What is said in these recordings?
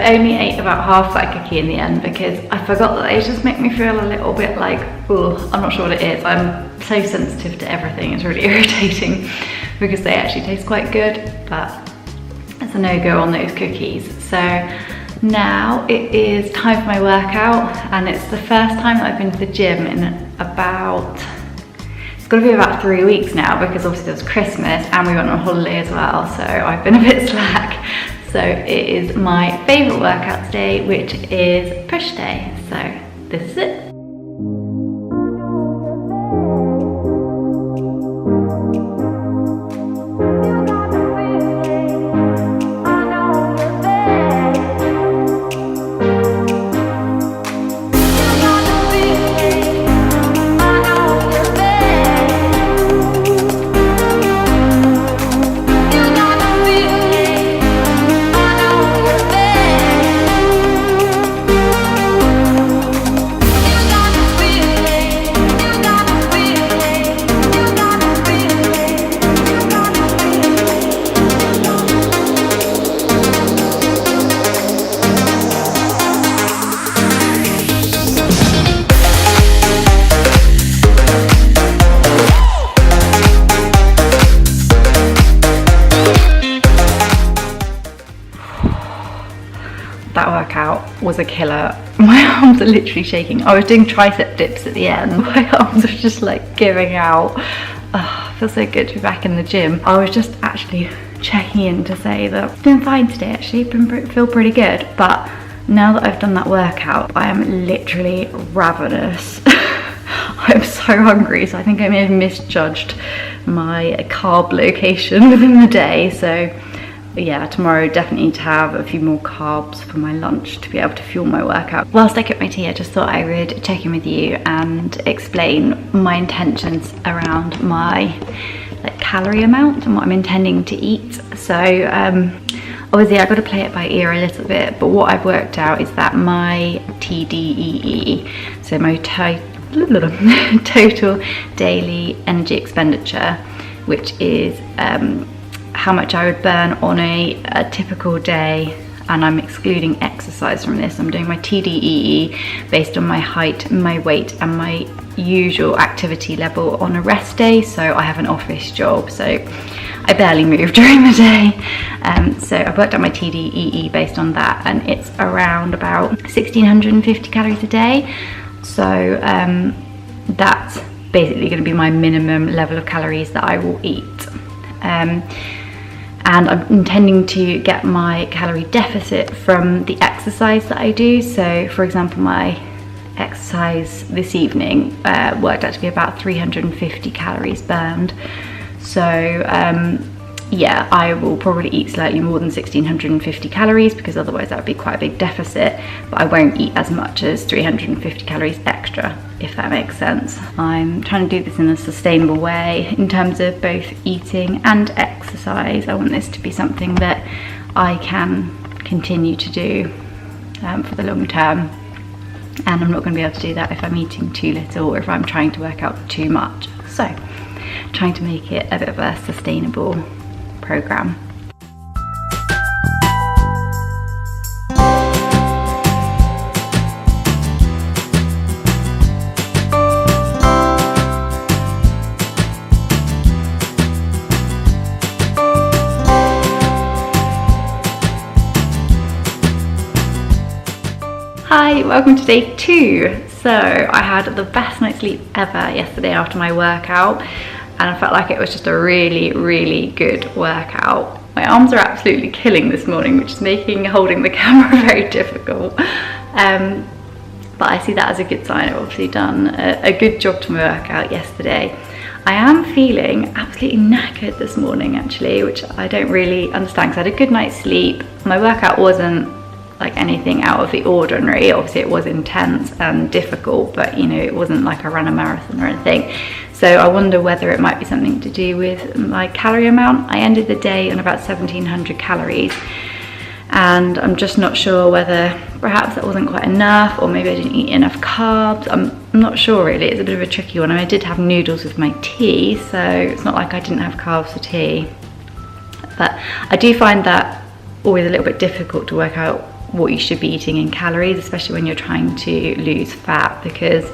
I only ate about half that cookie in the end because I forgot that they just make me feel a little bit like, oh, I'm not sure what it is. I'm so sensitive to everything, it's really irritating because they actually taste quite good, but it's a no-go on those cookies. So now it is time for my workout, and it's the first time that I've been to the gym in about, it's got to be about 3 weeks now because obviously there was Christmas and we went on holiday as well, so I've been a bit slack. So it is my favourite workout today, which is push day. So this is it. That workout was a killer. My arms are literally shaking. I was doing tricep dips at the end. My arms were just like giving out. Oh, it feels so good to be back in the gym. I was just actually checking in to say that I've been fine today actually, feel pretty good. But now that I've done that workout, I am literally ravenous. I'm so hungry, so I think I may have misjudged my carb location within the day. So yeah, tomorrow definitely need to have a few more carbs for my lunch to be able to fuel my workout. Whilst I cook my tea, I just thought I would check in with you and explain my intentions around my calorie amount and what I'm intending to eat. So obviously I've got to play it by ear a little bit, but what I've worked out is that my TDEE, so my total daily energy expenditure, which is how much I would burn on a typical day, and I'm excluding exercise from this. I'm doing my TDEE based on my height, my weight and my usual activity level on a rest day. So I have an office job, so I barely move during the day. So I've worked out my TDEE based on that, and it's around about 1650 calories a day. So that's basically going to be my minimum level of calories that I will eat. And I'm intending to get my calorie deficit from the exercise that I do. So for example, my exercise this evening worked out to be about 350 calories burned. So yeah, I will probably eat slightly more than 1650 calories because otherwise that would be quite a big deficit, but I won't eat as much as 350 calories extra, if that makes sense. I'm trying to do this in a sustainable way in terms of both eating and exercise. I want this to be something that I can continue to do for the long term, and I'm not going to be able to do that if I'm eating too little or if I'm trying to work out too much. So trying to make it a bit of a sustainable program. Hi, welcome to day 2. So I had the best night's sleep ever yesterday after my workout, and I felt like it was just a really good workout. My arms are absolutely killing this morning, which is making holding the camera very difficult. But I see that as a good sign. I've obviously done a good job to my workout yesterday. I am feeling absolutely knackered this morning actually, which I don't really understand because I had a good night's sleep. My workout wasn't like anything out of the ordinary. Obviously it was intense and difficult, but you know, it wasn't like I ran a marathon or anything. So I wonder whether it might be something to do with my calorie amount. I ended the day on about 1700 calories, and I'm just not sure whether perhaps that wasn't quite enough, or maybe I didn't eat enough carbs. I'm not sure really. It's a bit of a tricky one. I did have noodles with my tea, so it's not like I didn't have carbs for tea. But I do find that always a little bit difficult to work out what you should be eating in calories, especially when you're trying to lose fat, because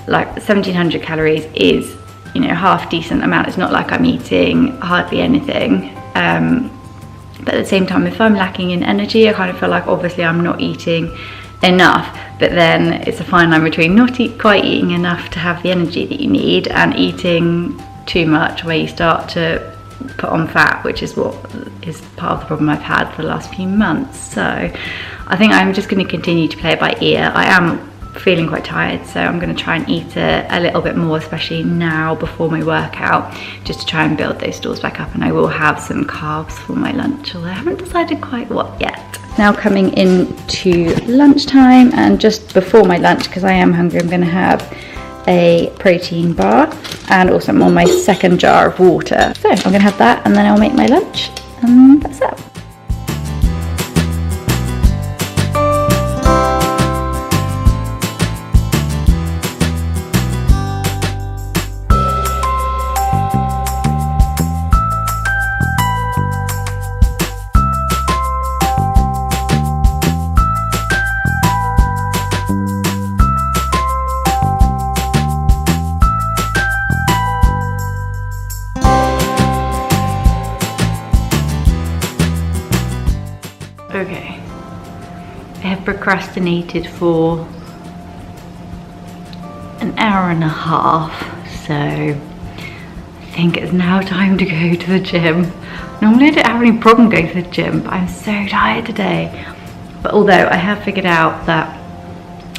like 1700 calories is, you know, half decent amount. It's not like I'm eating hardly anything. But at the same time, if I'm lacking in energy, I kind of feel like obviously I'm not eating enough, but then it's a fine line between not quite eating enough to have the energy that you need and eating too much where you start to put on fat, which is what is part of the problem I've had for the last few months. So I think I'm just going to continue to play it by ear. I am feeling quite tired, so I'm going to try and eat a little bit more, especially now before my workout, just to try and build those stores back up. And I will have some carbs for my lunch, although I haven't decided quite what yet. Now coming into lunchtime, and just before my lunch, because I am hungry, I'm going to have a protein bar, and also I'm on my second jar of water. So I'm going to have that, and then I'll make my lunch, and that's it. Okay, I have procrastinated for an hour and a half, so I think it's now time to go to the gym. Normally I don't have any problem going to the gym, but I'm so tired today. But although I have figured out that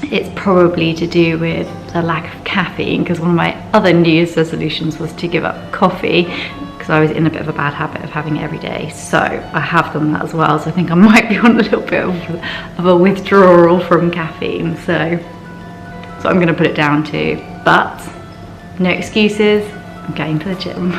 it's probably to do with the lack of caffeine, because one of my other New Year's resolutions was to give up coffee, because I was in a bit of a bad habit of having it every day. So I have done that as well. So I think I might be on a little bit of a withdrawal from caffeine. So I'm going to put it down to, but no excuses, I'm going to the gym.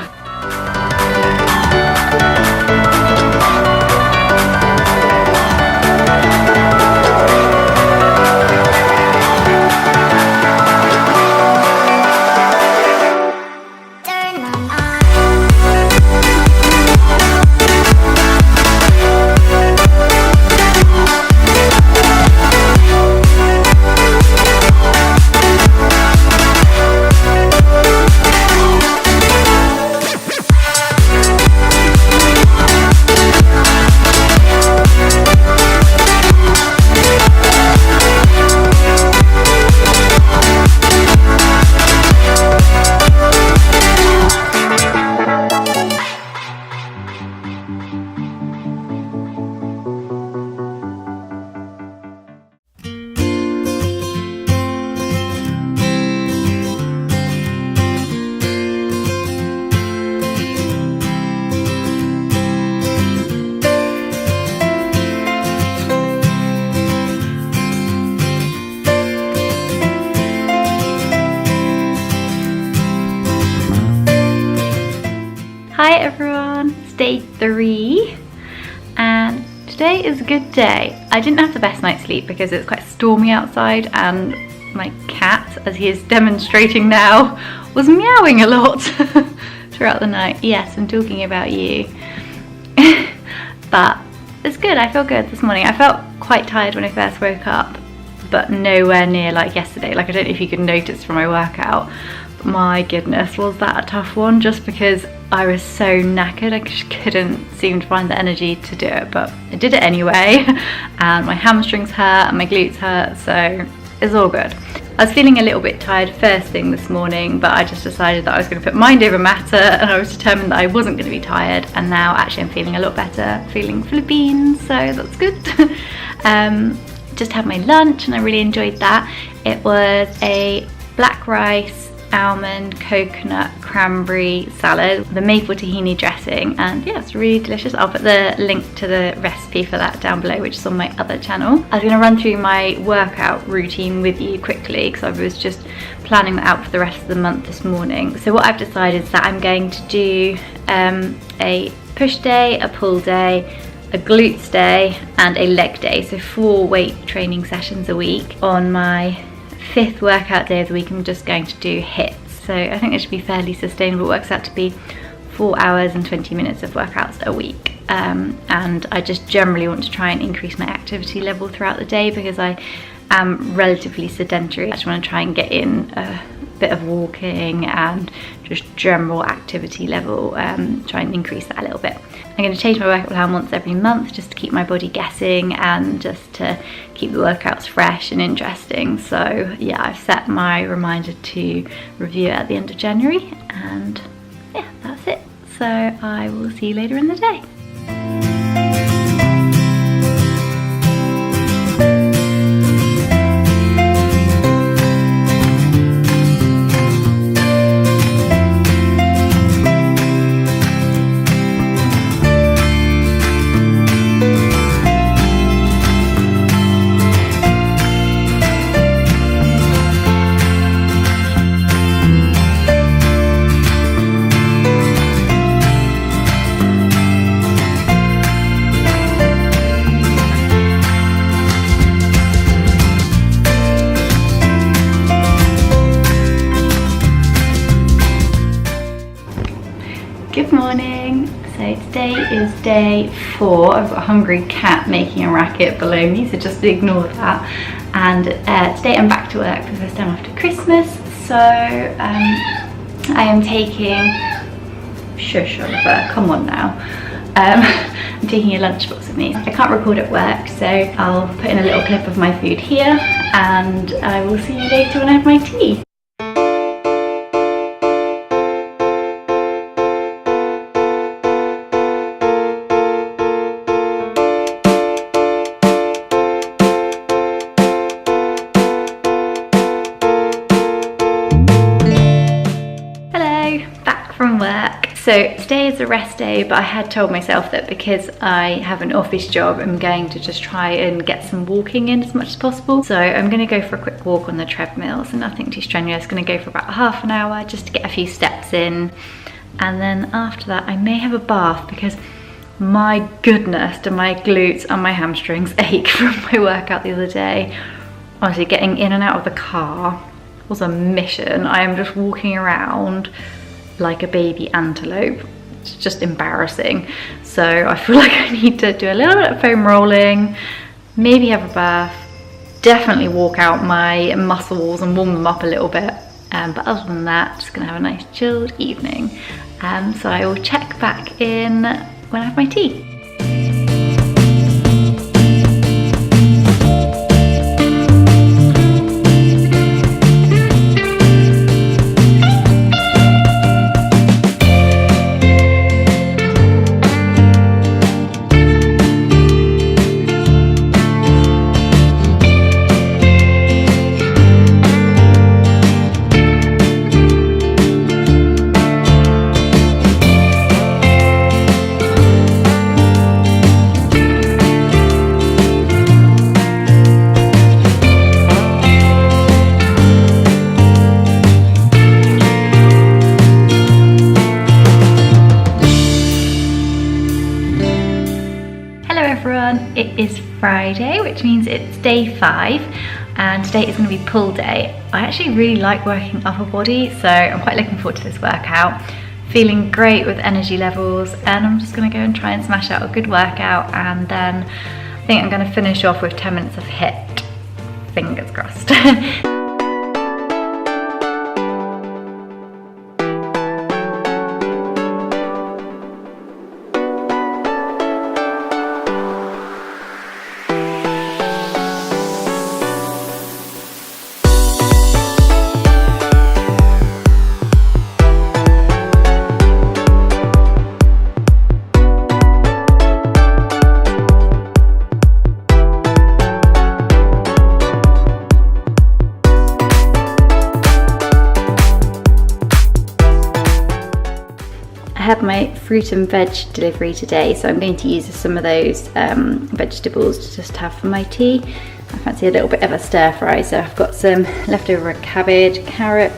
Hi everyone, it's day 3 and today is a good day. I didn't have the best night's sleep because it's quite stormy outside, and my cat, as he is demonstrating now, was meowing a lot throughout the night. Yes, I'm talking about you. But it's good, I feel good this morning. I felt quite tired when I first woke up, but nowhere near like yesterday. Like, I don't know if you could notice from my workout, but my goodness, was that a tough one, just because I was so knackered. I just couldn't seem to find the energy to do it, but I did it anyway. And my hamstrings hurt and my glutes hurt, so it's all good. I was feeling a little bit tired first thing this morning, but I just decided that I was going to put mind over matter, and I was determined that I wasn't going to be tired. And now actually I'm feeling a lot better, feeling full of beans, so that's good. Just had my lunch and I really enjoyed that. It was a black rice, almond, coconut, cranberry salad, the maple tahini dressing, and yeah, it's really delicious. I'll put the link to the recipe for that down below, which is on my other channel. I was going to run through my workout routine with you quickly because I was just planning that out for the rest of the month this morning. So what I've decided is that I'm going to do a push day, a pull day, a glutes day and a leg day, so 4 weight training sessions a week. On my 5th workout day of the week I'm just going to do hits, so I think it should be fairly sustainable. It works out to be 4 hours and 20 minutes of workouts a week. and I just generally want to try and increase my activity level throughout the day because I am relatively sedentary. I just want to try and get in a bit of walking and just general activity level, try and increase that a little bit. I'm going to change my workout plan once every month just to keep my body guessing and just to keep the workouts fresh and interesting. So yeah, I've set my reminder to review it at the end of January, and yeah, that's it. So I will see you later in the day. Good morning. So today is day 4. I've got a hungry cat making a racket below me, so just ignore that. And today I'm back to work for the first time after Christmas. So I am taking, shush Oliver, come on now. I'm taking a lunchbox with me. I can't record at work, so I'll put in a little clip of my food here, and I will see you later when I have my tea. From work. So today is a rest day, but I had told myself that because I have an office job, I'm going to just try and get some walking in as much as possible. So I'm going to go for a quick walk on the treadmill, so nothing too strenuous. Going to go for about half an hour just to get a few steps in, and then after that I may have a bath because my goodness, do my glutes and my hamstrings ache from my workout the other day. Honestly, getting in and out of the car was a mission. I am just walking around like a baby antelope. It's just embarrassing. So I feel like I need to do a little bit of foam rolling, maybe have a bath, definitely walk out my muscles and warm them up a little bit. But other than that, just gonna have a nice chilled evening. So I will check back in when I have my tea. It is Friday, which means it's day 5, and today is going to be pull day. I actually really like working upper body, so I'm quite looking forward to this workout. Feeling great with energy levels, and I'm just going to go and try and smash out a good workout, and then I think I'm going to finish off with 10 minutes of HIIT. Fingers crossed. I had my fruit and veg delivery today, so I'm going to use some of those vegetables to just have for my tea. I fancy a little bit of a stir fry, so I've got some leftover cabbage, carrot,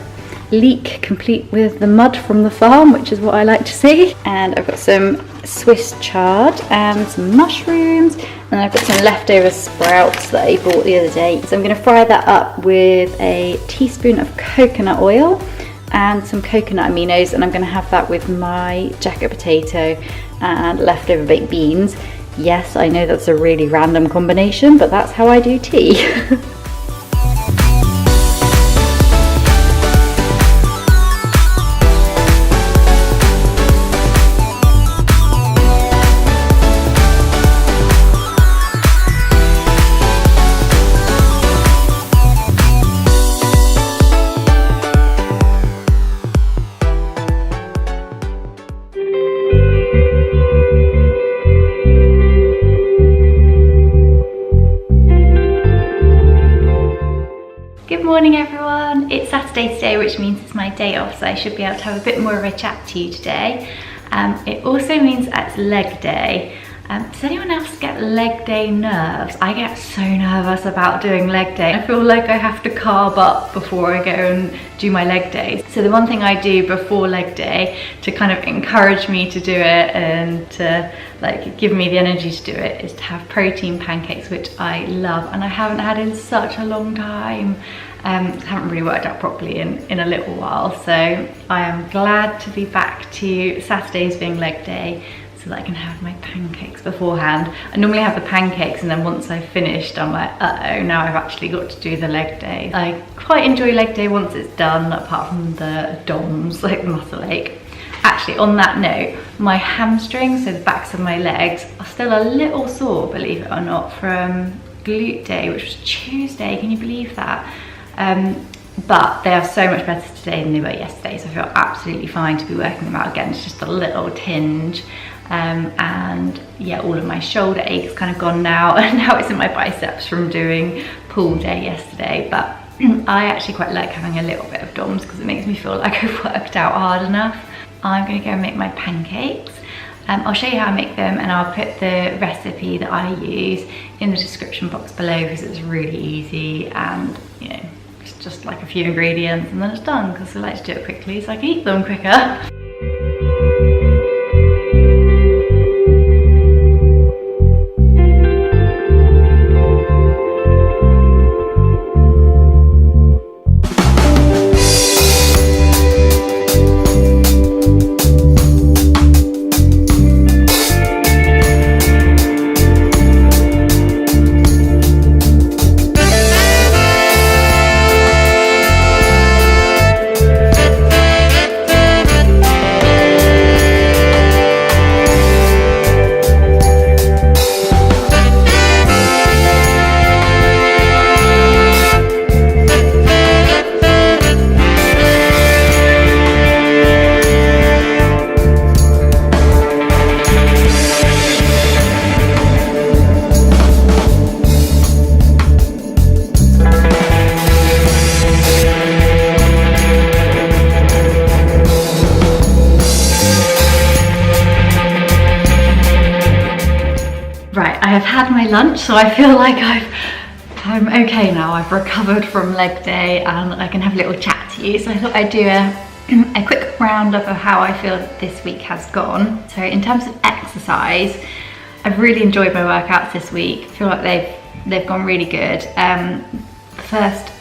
leek complete with the mud from the farm, which is what I like to see, and I've got some Swiss chard and some mushrooms, and I've got some leftover sprouts that I bought the other day. So I'm going to fry that up with a teaspoon of coconut oil, and some coconut aminos, and I'm going to have that with my jacket potato and leftover baked beans. Yes, I know that's a really random combination, but that's how I do tea. Good morning everyone, it's Saturday today, which means it's my day off, so I should be able to have a bit more of a chat to you today. It also means it's leg day. Does anyone else get leg day nerves? I get so nervous about doing leg day. I feel like I have to carb up before I go and do my leg days. So the one thing I do before leg day to kind of encourage me to do it and to like give me the energy to do it is to have protein pancakes, which I love and I haven't had in such a long time. Haven't really worked out properly in a little while, so I am glad to be back to Saturdays being leg day so that I can have my pancakes beforehand. I normally have the pancakes and then once I've finished I'm like, uh-oh, now I've actually got to do the leg day. I quite enjoy leg day once it's done, apart from the DOMs, like the muscle ache. Actually, on that note, my hamstrings, so the backs of my legs, are still a little sore, believe it or not, from glute day, which was Tuesday. Can you believe that? But they are so much better today than they were yesterday, so I feel absolutely fine to be working them out again. It's just a little tinge. And yeah, all of my shoulder aches kind of gone now, and now it's in my biceps from doing pull day yesterday. But I actually quite like having a little bit of DOMs because it makes me feel like I've worked out hard enough. I'm going to go and make my pancakes. I'll show you how I make them and I'll put the recipe that I use in the description box below because it's really easy and, you know, it's just like a few ingredients and then it's done because I like to do it quickly so I can eat them quicker. I've had my lunch, so I feel like I'm okay now. I've recovered from leg day and I can have a little chat to you. So I thought I'd do a quick roundup of how I feel this week has gone. So in terms of exercise, I've really enjoyed my workouts this week. I feel like they've gone really good. The first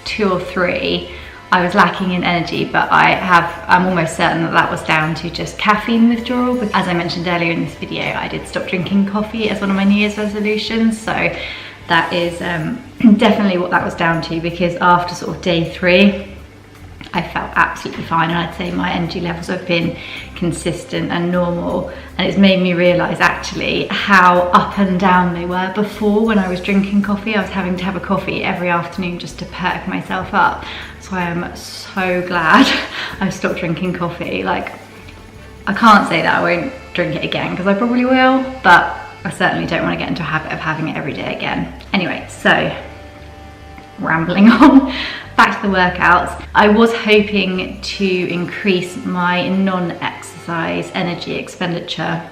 2 or 3 I was lacking in energy, but I'm almost certain that was down to just caffeine withdrawal. Because as I mentioned earlier in this video, I did stop drinking coffee as one of my New Year's resolutions. So that is definitely what that was down to, because after sort of day 3, I felt absolutely fine, and I'd say my energy levels have been consistent and normal, and it's made me realise actually how up and down they were before. When I was drinking coffee, I was having to have a coffee every afternoon just to perk myself up. So I am so glad I've stopped drinking coffee. Like, I can't say that I won't drink it again, because I probably will, but I certainly don't want to get into a habit of having it every day again. Anyway, so rambling on. Back to the workouts. I was hoping to increase my non-exercise energy expenditure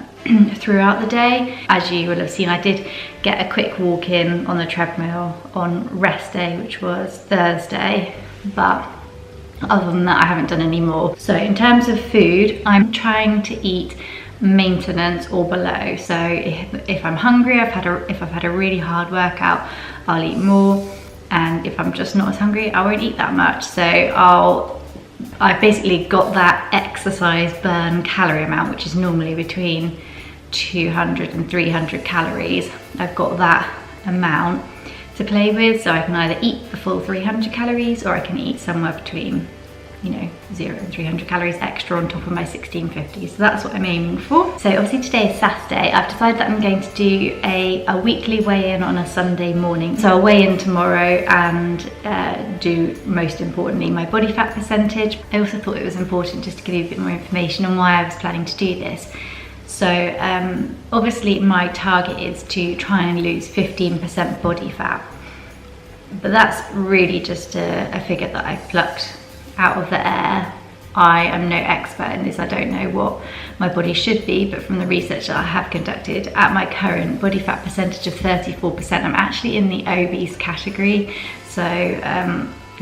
throughout the day. As you will have seen, I did get a quick walk in on the treadmill on rest day, which was Thursday, but other than that I haven't done any more. So in terms of food, I'm trying to eat maintenance or below. So if I'm hungry, if I've had a really hard workout, I'll eat more. And if I'm just not as hungry, I won't eat that much. So I'll I've basically got that exercise burn calorie amount, which is normally between 200 and 300 calories. I've got that amount to play with, so I can either eat the full 300 calories, or I can eat somewhere between, you know, 0 and 300 calories extra on top of my 1650. So that's what I'm aiming for. So obviously today is Saturday. I've decided that I'm going to do a weekly weigh-in on a Sunday morning. So I'll weigh in tomorrow and do, most importantly, my body fat percentage. I also thought it was important just to give you a bit more information on why I was planning to do this. So obviously my target is to try and lose 15% body fat, but that's really just a figure that I plucked out of the air. I am no expert in this. I don't know what my body should be, but from the research that I have conducted, at my current body fat percentage of 34%, I'm actually in the obese category. So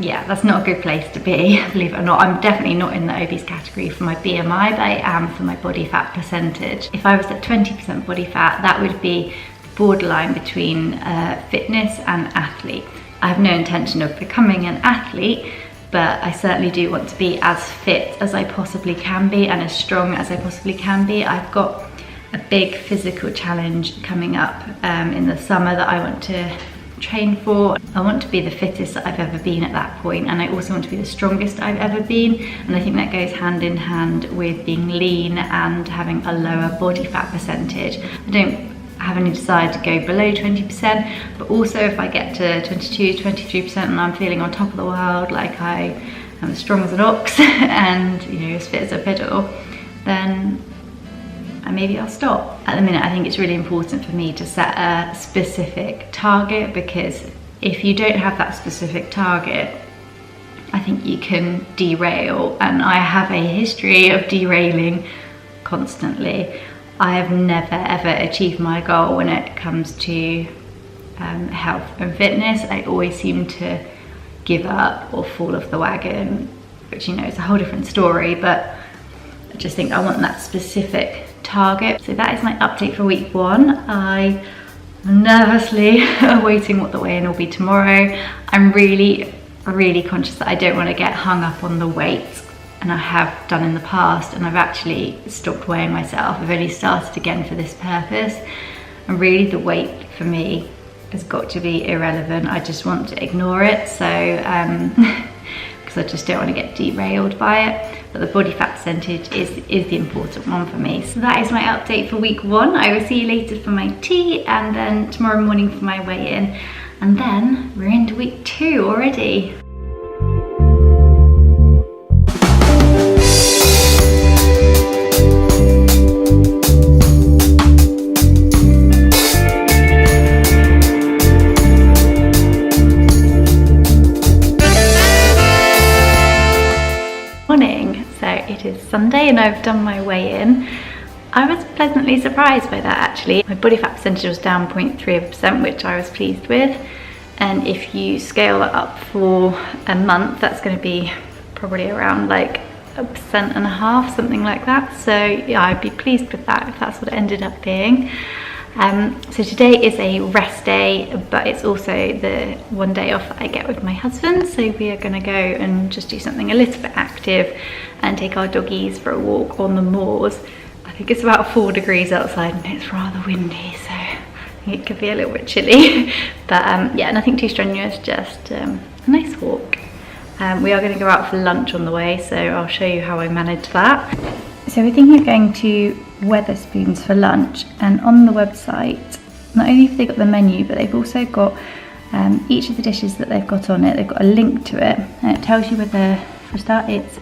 yeah, that's not a good place to be, believe it or not. I'm definitely not in the obese category for my BMI, but I am for my body fat percentage. If I was at 20% body fat, that would be borderline between fitness and athlete. I have no intention of becoming an athlete, but I certainly do want to be as fit as I possibly can be and as strong as I possibly can be. I've got a big physical challenge coming up in the summer that I want to train for. I want to be the fittest that I've ever been at that point, and I also want to be the strongest I've ever been, and I think that goes hand in hand with being lean and having a lower body fat percentage. I don't have any desire to go below 20%, but also if I get to 22, 23% and I'm feeling on top of the world, like I am as strong as an ox and, you know, as fit as a fiddle, then maybe I'll stop. At the minute, I think it's really important for me to set a specific target, because if you don't have that specific target, I think you can derail, and I have a history of derailing constantly. I have never ever achieved my goal when it comes to health and fitness. I always seem to give up or fall off the wagon, which, you know, is a whole different story, but I just think I want that specific target. So that is my update for week 1. I am nervously awaiting what the weigh-in will be tomorrow. I'm really conscious that I don't want to get hung up on the weight, and I have done in the past, and I've actually stopped weighing myself. I've only started again for this purpose, and really the weight for me has got to be irrelevant. I just want to ignore it, so because I just don't want to get derailed by it. But the body fat percentage is the important one for me. So that is my update for week 1. I will see you later for my tea, and then tomorrow morning for my weigh-in, and then we're into week 2 already. It is Sunday and I've done my weigh-in. I was pleasantly surprised by that, actually. My body fat percentage was down 0.3%, which I was pleased with. And if you scale that up for a month, that's going to be probably around like 1.5%, something like that. So yeah, I'd be pleased with that if that's what it ended up being. So today is a rest day, but it's also the one day off that I get with my husband. So we are going to go and just do something a little bit active and take our doggies for a walk on the moors. I think it's about 4 degrees outside and it's rather windy, so I think it could be a little bit chilly. But yeah, nothing too strenuous, just a nice walk. We are going to go out for lunch on the way, so I'll show you how I manage that. So we're thinking of going to Wetherspoons for lunch, and on the website, not only have they got the menu, but they've also got each of the dishes that they've got on it, they've got a link to it, and it tells you whether, for a start, it's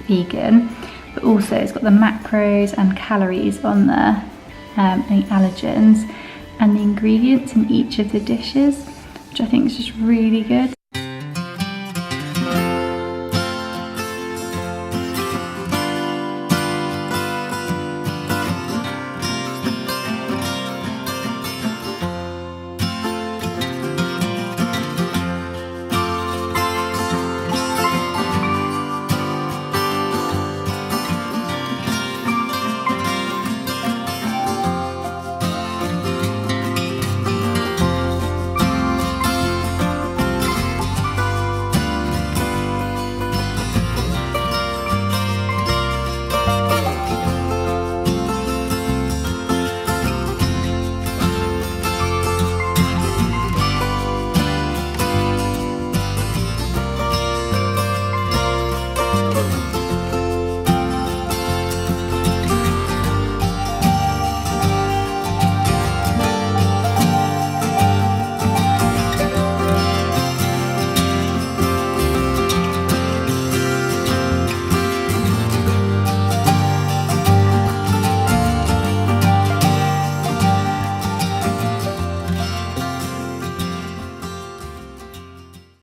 vegan, but also it's got the macros and calories on there, any allergens, and the ingredients in each of the dishes, which I think is just really good.